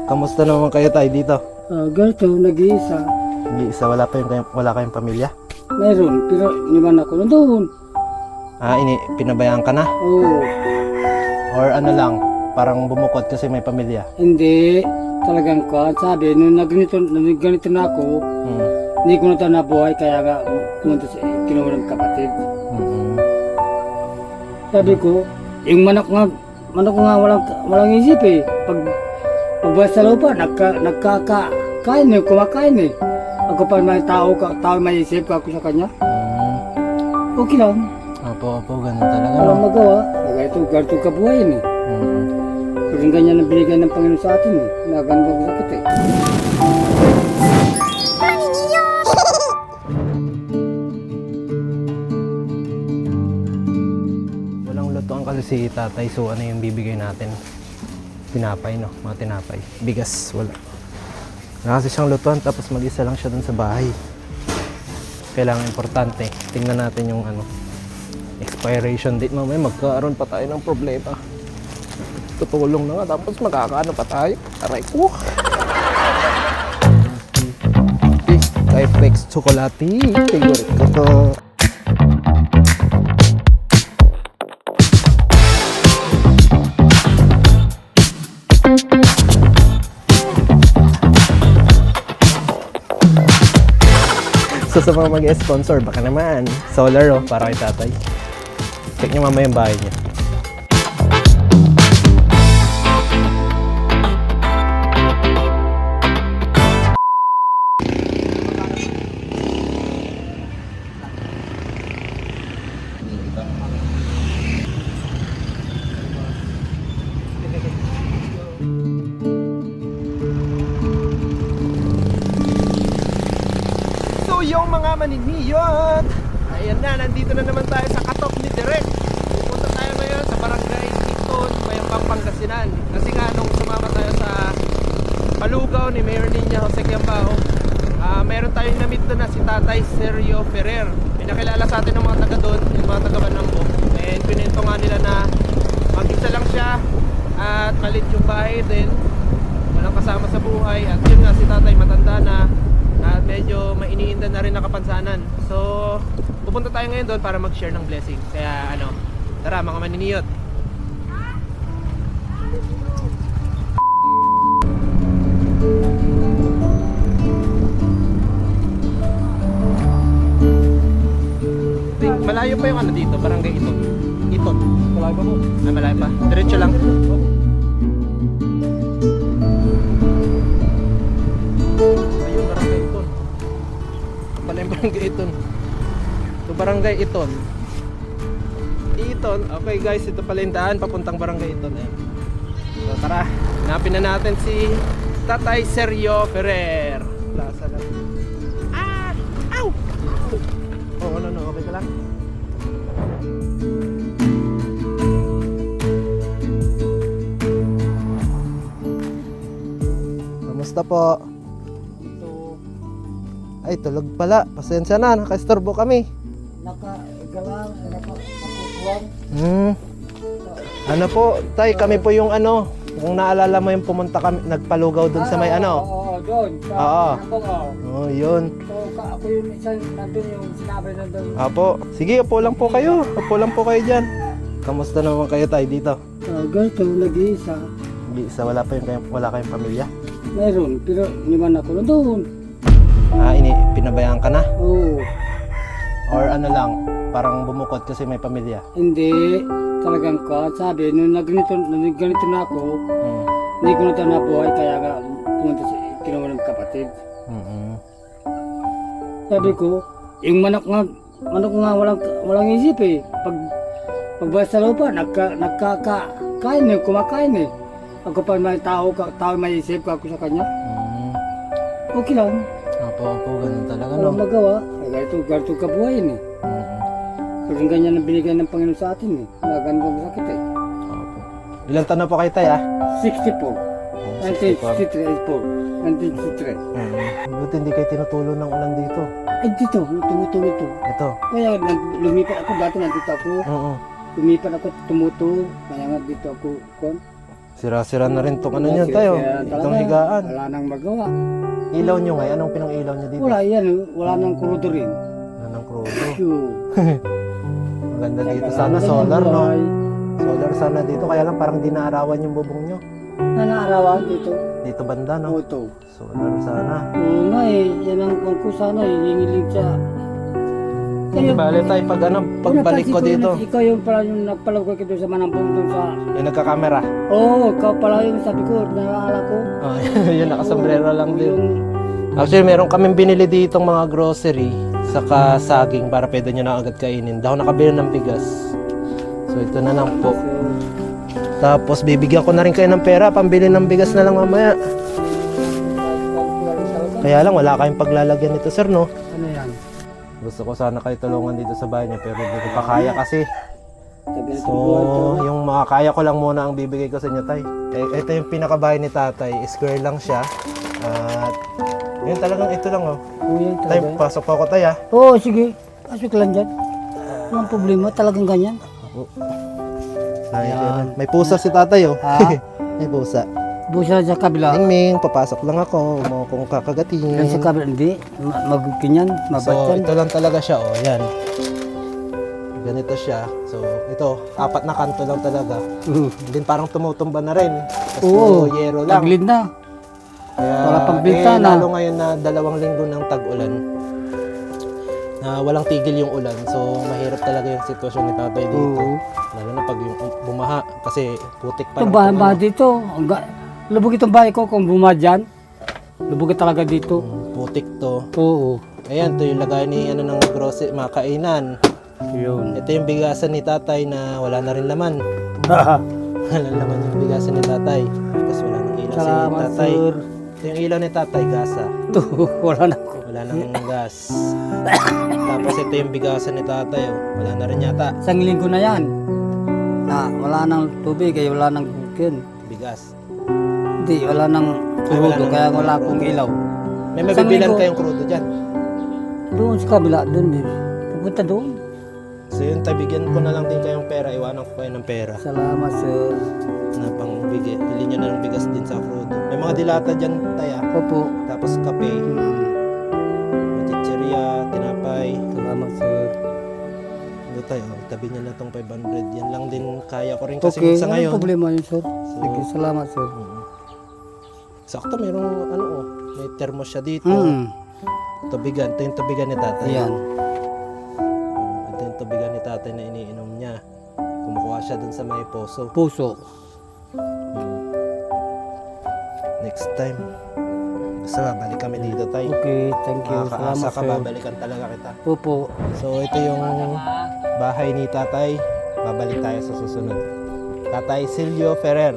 Kamusta naman kayo tayo dito? Ganito, nag-iisa. Nag-iisa, wala kayong pamilya? Meron, pero iniwan ako nandoon. Pinabayaan ka na? Oo. Or ano lang, parang bumukod kasi may pamilya? Hindi, talagang ko. Sabi, nung nagganito na ako, hindi ko na ito nabuhay, kaya nga pumunta sa kinuha ng kapatid. Sabi ko, yung manok nga walang isip eh. Pag sa lupa, nagkakain eh, kumakain eh. Ako pa may tao may isip ako sa kanya. Okay lang. Opo, ganun talaga. Walang magawa. Ganito kabuhayan eh. Kasi ganyan ang binigay ng Panginoon sa atin eh. Nagandang sakit eh. Walang lutuan kasi si tatay, so ano yung bibigay natin? Tinapay, no? Mga tinapay. Bigas, wala. Wala kasi siyang lutuan, tapos mag-isa lang siya dun sa bahay. Kailangan importante. Tingnan natin yung expiration date. Mamaya magkaroon pa tayo ng problema. Tutulong na nga, tapos magkakaano pa tayo. Aray ko! Typex chocolate. Favorite ko to. So sa mga mag-sponsor, baka naman. Solar para kay tatay. Check nyo mamaya yung bahay niya. So yung mga maniniyot, ayan na, nandito na naman tayo sa Katok ni Direk. Pupunta tayo ngayon sa Barangay Iton, Mayambang, Pangasinan. Kasi nga nung sumama tayo sa Palugaw ni Mayor Niña Jose Quiambao, meron tayong na-meet doon na si Tatay Sergio Ferrer. May nakilala sa atin ng mga taga doon, yung mga taga Banambo. And pinento nga nila na mag-isa lang siya at malit yung bahay din. Walang kasama sa buhay. At yun nga, si Tatay matanda na at medyo mainiinda na rin na kapansanan. So, pupunta tayo ngayon doon para mag-share ng blessing. Kaya tara mga maniniyot. Malayo pa yung dito, Barangay Iton. Malayo pa po. Malayo pa. Diretso lang. Barangay Iton. Ito Barangay Iton. Okay guys, ito pala yung daan papuntang Barangay Iton. So tara, hanapin na natin si Tatay Sergio Ferrer. Plaza lang. Ow! No, okay ka lang? Kamusta po? Ay, tulog pala. Pasensya na, naka-istorbo kami. Nakagalang, nakakutuwang. Ano po, tay, kami po yung kung naalala mo yung pumunta kami, nagpalugaw dun sa may Oo, doon. Oo. Oo, yun. So, ako yung isang nandun yung sinabi nandun. Apo, sige, upo lang po kayo. Upo lang po kayo dyan. Kamusta naman kayo tayo dito? Ganito, nag-iisa. Nag-iisa, wala kayong pamilya? Meron, pero iniwan ako nandoon. Pinabayaan ka na? Oo. Or ano lang, parang bumukod kasi may pamilya? Hindi, talagang ko. Sabi, nung nagganito na ako, hindi ko na ito nabuhay, kaya nga pumunta sa kinuha ng kapatid. Sabi ko, yung manok nga walang isip eh. Pag sa lupa, nagkakain eh, kumakain eh. Ako pa may tao may isip ako sa kanya. Okay lang. Opo, ganun talaga, no? Walang magawa. Ganito kabuhayan eh. Kasi ganyan ang binigay ng Panginoon sa atin eh. Nagandang sakit eh. Opo. Ilan taon na po kayo tayo, 64. 1963. Buti hindi kayo tinutulo ng ulan dito. Ay dito, tumutulo ito. Ito. Kaya lumipat ako, dati nandito ako. Lumipat ako, tumutulo. Kaya nga dito ako, Sira-sira na rin tong ano niyan tayo. Itong higaan. Wala nang magawa. Ilaw nyo ngayon. Anong pinang-ilaw nyo dito? Wala yan, wala nang kurudo rin. Anong krudo. Phew. Maganda dito. Sana solar, no? Solar sana dito. Kaya lang parang di naarawan yung bubong nyo. Nanaarawan dito. Dito banda, no? Auto. Solar sana. Oo nga eh, yan ang kung sana hihingiling sa... Hindi bale tayo pag ano, pagbalik ko dito. Ikaw yung pala yung nagpalagay ko doon sa Manampong doon sa... Yung nagka-camera. Oo, ikaw pala yung sabi ko, naalala ko. Oh, yun, nakasombrero lang din. Yung... Actually, meron kaming binili ditong mga grocery saka saging para pwede nyo na agad kainin. Daw nakabili ng bigas. So ito na lang po. Tapos bibigyan ko na rin kayo ng pera, pambili ng bigas na lang mamaya. Kaya lang wala kayong paglalagyan nito, sir, no? Ano yan? Gusto ko sana kayo tulungan dito sa bahay niya pero hindi ko pa kaya kasi. Tabi na So, yung mga kaya ko lang muna ang bibigay ko sa inyo, tay. Ito yung pinakabahay ni tatay. Square lang siya. At yun talagang ito lang, oh. Oo, yan Tay, talaga. pasok po ako, tay, ah. Oo, sige. Pasok lang dyan. Walang problema, talagang ganyan. Ayan. May pusa si tatay, oh. Ha? May pusa. Busa sa kabila. Ming, papasok lang ako. Mo kung kakagatin. Yan sa kabila, hindi. Magkinyan, So, mabatan. ito lang talaga siya, oh. Yan. Ganito siya. So, ito, 4 na kanto lang talaga. Din parang tumutumba na rin. Tapos Oo, puro yero lang. taglid na. Kaya, Wala pang bintana. lalo ngayon na 2 linggo ng tag-ulan. Na walang tigil yung ulan. So, mahirap talaga yung sitwasyon ni tatay dito. Oo. Lalo na pag yung bumaha. Kasi putik pa Ito lang bahay itong ba ano. dito? Lubog itong bahay ko kung bumadyan. Lubog talaga dito. Putik to. Oo. Ayan, to yung lagay ni ano ng grocery, mga kainan. Yun. Ito yung bigasan ni tatay na wala na rin laman. Wala laman yung bigasan ni tatay. Tapos wala nang ilaw si Salamat, tatay. sir. Ito yung ilaw ni tatay, gasa. Ito, wala na ko. Wala nang gas. Tapos ito yung bigasan ni tatay, oh. Wala na rin yata. Isang linggo na yan. Na wala nang tubig, kaya wala nang bukin. Bigas. Hindi, wala nang Ay, wala turudo, nang kaya wala akong ilaw. May Isang mabibilan linggo. kayong krudo dyan. Doon sa kabila, doon din. Pupunta doon. So yun, tay, bigyan ko na lang din kayong pera. Iwanan ko kayo ng pera. Salamat, sir. Na pang bigay. Bili nyo na ng bigas din sa krudo. May mga dilata dyan, tay, ah. Opo. Tapos kape. Chicheria, tinapay. Salamat, sir. Ito tayo, tabi niya na itong 500. Yan lang din kaya ko rin kasi Okay, sa walang ngayon. problema yun, sir. Sige, salamat, sir. Sakto, mayroong ano, oh, may thermos siya dito. Tubigan, ito yung tubigan ni tatay. Ayan. Ito yung tubigan ni tatay na iniinom niya. Kumukuha siya dun sa may poso. Puso. Next time, basta babalik kami dito tayo. Okay, thank you. Makakaasa Salamat, ka, sir. babalikan talaga kita. Opo. So ito yung bahay ni tatay. Babalik tayo sa susunod. Tatay Silvio Ferrer.